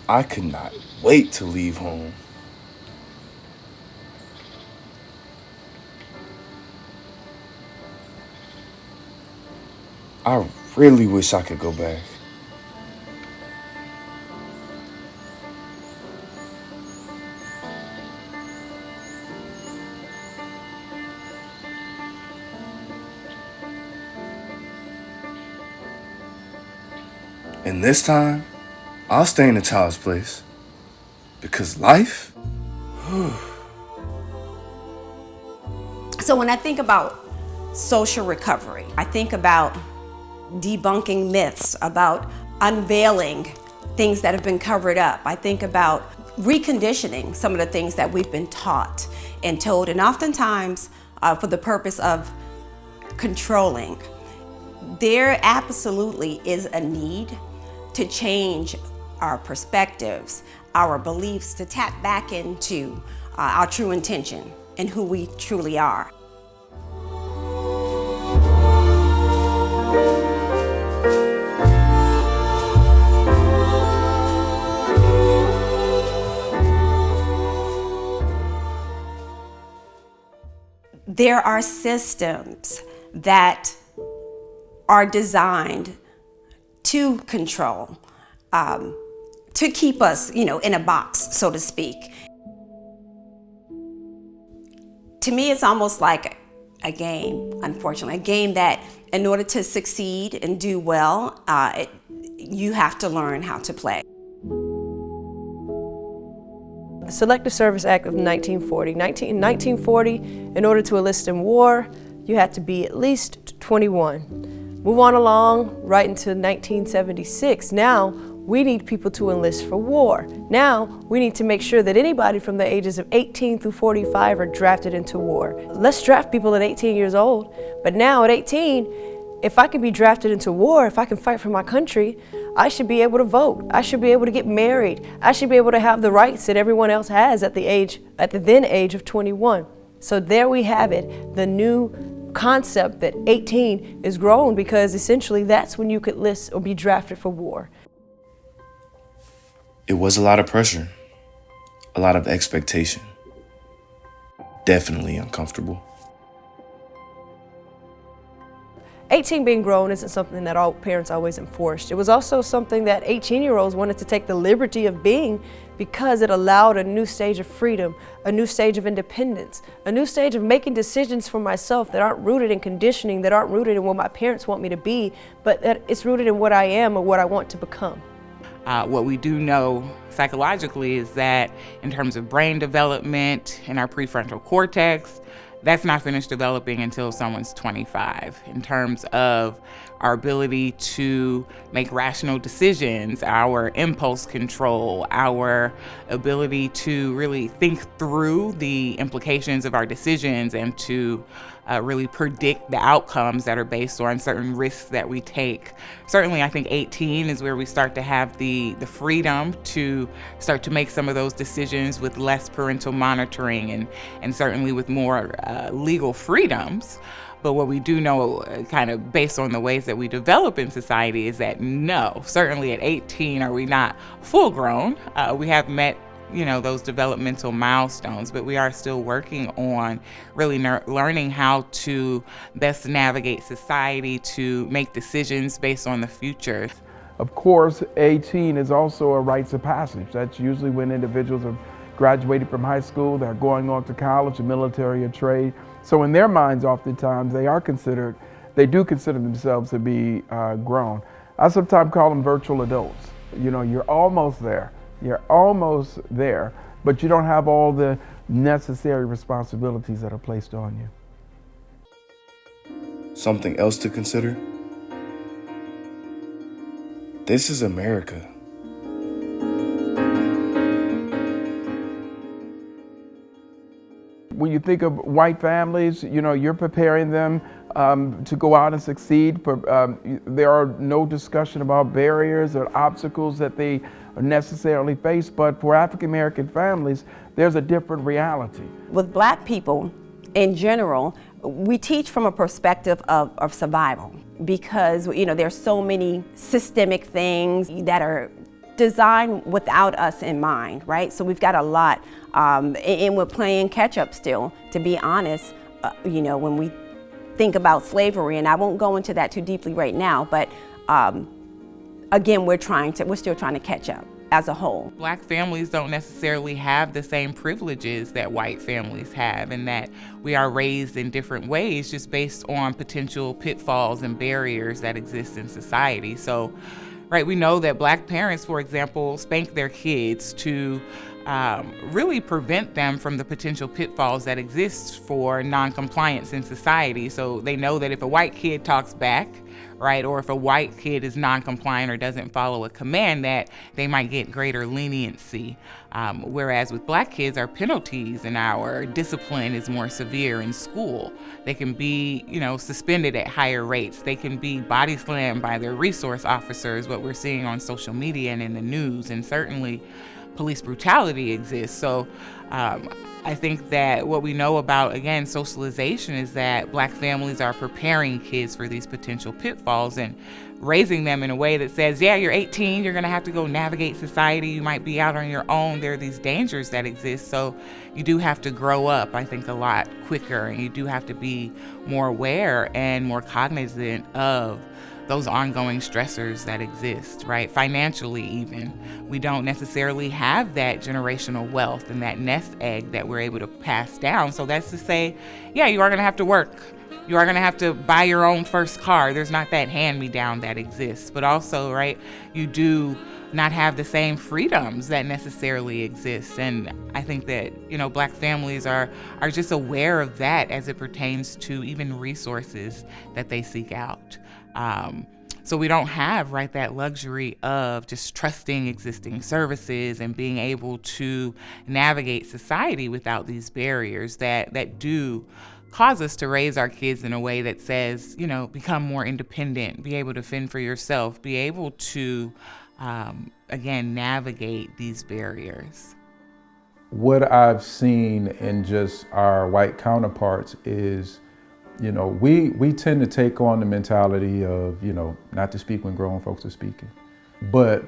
I could not wait to leave home. I really wish I could go back. And this time, I'll stay in a child's place. Because life? So when I think about social recovery, I think about debunking myths, about unveiling things that have been covered up. I think about reconditioning some of the things that we've been taught and told, and oftentimes for the purpose of controlling. There absolutely is a need to change our perspectives, our beliefs, to tap back into our true intention and who we truly are. There are systems that are designed to control, to keep us, in a box, so to speak. To me, it's almost like a game, unfortunately, a game that in order to succeed and do well, you have to learn how to play. The Selective Service Act of 1940. In 1940, in order to enlist in war, you had to be at least 21. Move on along right into 1976. Now, we need people to enlist for war. Now, we need to make sure that anybody from the ages of 18 through 45 are drafted into war. Let's draft people at 18 years old, but now at 18, if I can be drafted into war, if I can fight for my country, I should be able to vote. I should be able to get married. I should be able to have the rights that everyone else has at the then age of 21. So there we have it, the new concept that 18 is grown, because essentially that's when you could list or be drafted for war. It was a lot of pressure, a lot of expectation. Definitely uncomfortable. 18 being grown isn't something that all parents always enforced. It was also something that 18-year-olds wanted to take the liberty of being, because it allowed a new stage of freedom, a new stage of independence, a new stage of making decisions for myself that aren't rooted in conditioning, that aren't rooted in what my parents want me to be, but that it's rooted in what I am or what I want to become. What we do know psychologically is that in terms of brain development in our prefrontal cortex, that's not finished developing until someone's 25. In terms of our ability to make rational decisions, our impulse control, our ability to really think through the implications of our decisions and to really predict the outcomes that are based on certain risks that we take. Certainly, I think 18 is where we start to have the freedom to start to make some of those decisions with less parental monitoring and certainly with more legal freedoms. But what we do know, kind of based on the ways that we develop in society, is that no, certainly at 18 are we not full grown. We have met those developmental milestones, but we are still working on really learning how to best navigate society, to make decisions based on the future. Of course, 18 is also a rites of passage. That's usually when individuals have graduated from high school, they're going on to college, or military, or trade. So in their minds, oftentimes, they do consider themselves to be grown. I sometimes call them virtual adults. You're almost there. You're almost there, but you don't have all the necessary responsibilities that are placed on you. Something else to consider? This is America. When you think of white families, you're preparing them to go out and succeed. There are no discussion about barriers or obstacles that they necessarily face, but for African American families, there's a different reality. With Black people in general, we teach from a perspective of survival, because there's so many systemic things that are designed without us in mind, right? So we've got a lot, and we're playing catch up still, to be honest, when we think about slavery, and I won't go into that too deeply right now, but again, we're still trying to catch up as a whole. Black families don't necessarily have the same privileges that white families have, and that we are raised in different ways just based on potential pitfalls and barriers that exist in society. So, right, we know that Black parents, for example, spank their kids to really prevent them from the potential pitfalls that exist for non-compliance in society. So they know that if a white kid talks back, right, or if a white kid is non-compliant or doesn't follow a command, that they might get greater leniency. Whereas with Black kids, our penalties and our discipline is more severe in school. They can be, suspended at higher rates. They can be body slammed by their resource officers, what we're seeing on social media and in the news, and certainly police brutality exists. So I think that what we know about, again, socialization is that Black families are preparing kids for these potential pitfalls and raising them in a way that says, yeah, you're 18, you're gonna have to go navigate society, you might be out on your own, there are these dangers that exist, so you do have to grow up, I think, a lot quicker, and you do have to be more aware and more cognizant of those ongoing stressors that exist, right? Financially even. We don't necessarily have that generational wealth and that nest egg that we're able to pass down. So that's to say, yeah, you are gonna have to work. You are gonna have to buy your own first car. There's not that hand-me-down that exists. But also, right, you do not have the same freedoms that necessarily exist. And I think that, Black families are just aware of that as it pertains to even resources that they seek out. So we don't have, right, that luxury of just trusting existing services and being able to navigate society without these barriers that do cause us to raise our kids in a way that says, become more independent, be able to fend for yourself, be able to, again, navigate these barriers. What I've seen in just our white counterparts is, we tend to take on the mentality of, not to speak when grown folks are speaking, but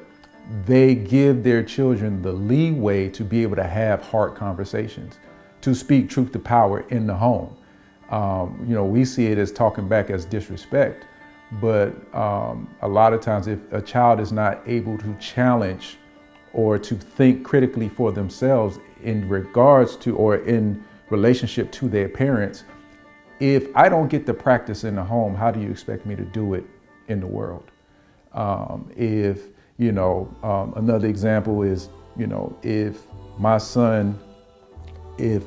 they give their children the leeway to be able to have hard conversations, to speak truth to power in the home. We see it as talking back as disrespect, but a lot of times if a child is not able to challenge or to think critically for themselves in regards to or in relationship to their parents, if I don't get the practice in the home, how do you expect me to do it in the world? Another example is, if my son, if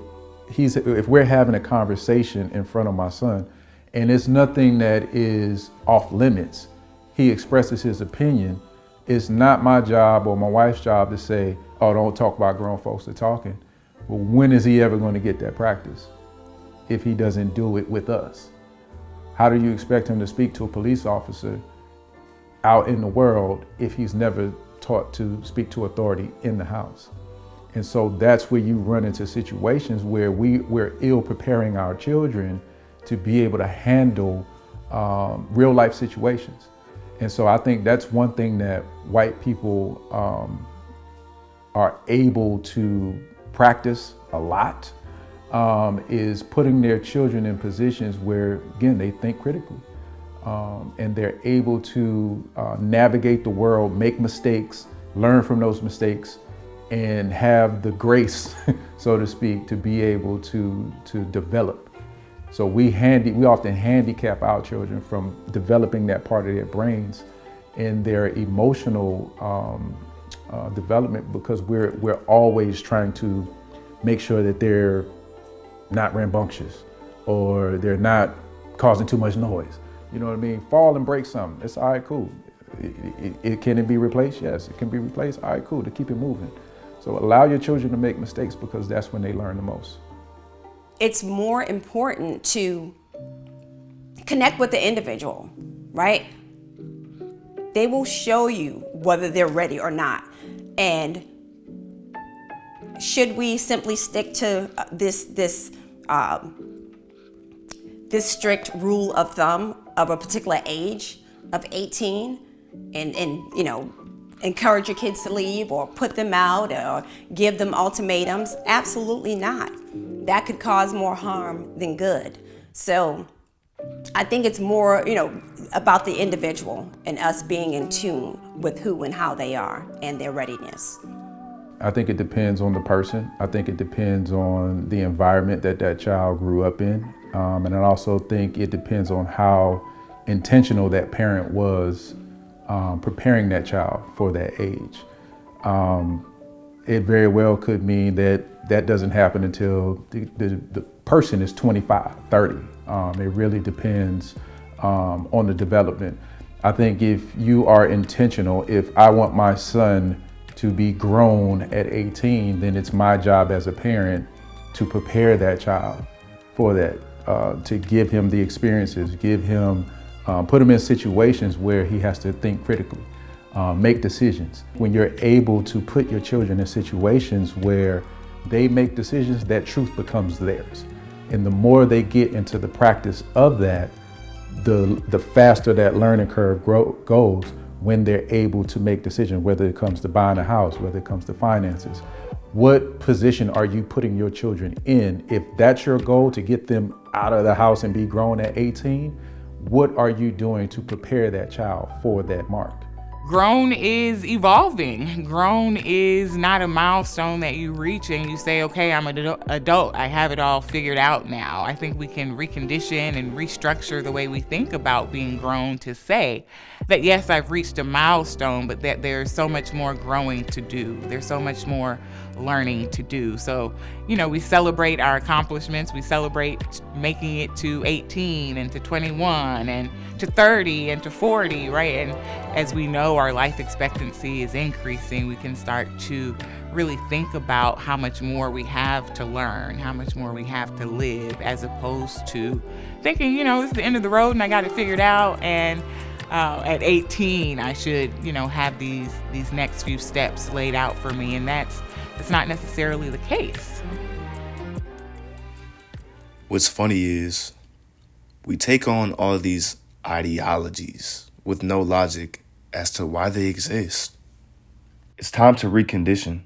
we're having a conversation in front of my son and it's nothing that is off limits, he expresses his opinion, it's not my job or my wife's job to say, oh, don't talk about grown folks that are talking. Well, when is he ever going to get that practice if he doesn't do it with us? How do you expect him to speak to a police officer out in the world if he's never taught to speak to authority in the house? And so that's where you run into situations where we're ill preparing our children to be able to handle real life situations. And so I think that's one thing that white people are able to practice a lot, is putting their children in positions where, again, they think critically. And they're able to navigate the world, make mistakes, learn from those mistakes, and have the grace, so to speak, to be able to develop. So we often handicap our children from developing that part of their brains and their emotional development, because we're always trying to make sure that they're not rambunctious or they're not causing too much noise. You know what I mean? Fall and break something. It's all right, cool. Can it be replaced? Yes, it can be replaced. All right, cool, to keep it moving. So allow your children to make mistakes, because that's when they learn the most. It's more important to connect with the individual, right? They will show you whether they're ready or not. And should we simply stick to this strict rule of thumb of a particular age of 18 and encourage your kids to leave or put them out or give them ultimatums. Absolutely not. That could cause more harm than good. So I think it's more, about the individual and us being in tune with who and how they are and their readiness. I think it depends on the person. I think it depends on the environment that child grew up in. And I also think it depends on how intentional that parent was preparing that child for that age. It very well could mean that doesn't happen until the person is 25, 30. It really depends on the development. I think if you are intentional, if I want my son to be grown at 18, then it's my job as a parent to prepare that child for that, to give him the experiences, put him in situations where he has to think critically, make decisions. When you're able to put your children in situations where they make decisions, that truth becomes theirs. And the more they get into the practice of that, the faster that learning curve goes when they're able to make decisions, whether it comes to buying a house, whether it comes to finances. What position are you putting your children in? If that's your goal, to get them out of the house and be grown at 18, what are you doing to prepare that child for that mark? Grown is evolving. Grown is not a milestone that you reach and you say, okay, I'm an adult. I have it all figured out now. I think we can recondition and restructure the way we think about being grown to say that, yes, I've reached a milestone, but that there's so much more growing to do. There's so much more learning to do. So, we celebrate our accomplishments. We celebrate making it to 18 and to 21 and to 30 and to 40, right? And as we know, our life expectancy is increasing. We can start to really think about how much more we have to learn, how much more we have to live, as opposed to thinking, this is the end of the road and I got it figured out. And at 18, I should, have these next few steps laid out for me. And that's not necessarily the case. What's funny is we take on all these ideologies with no logic as to why they exist. It's time to recondition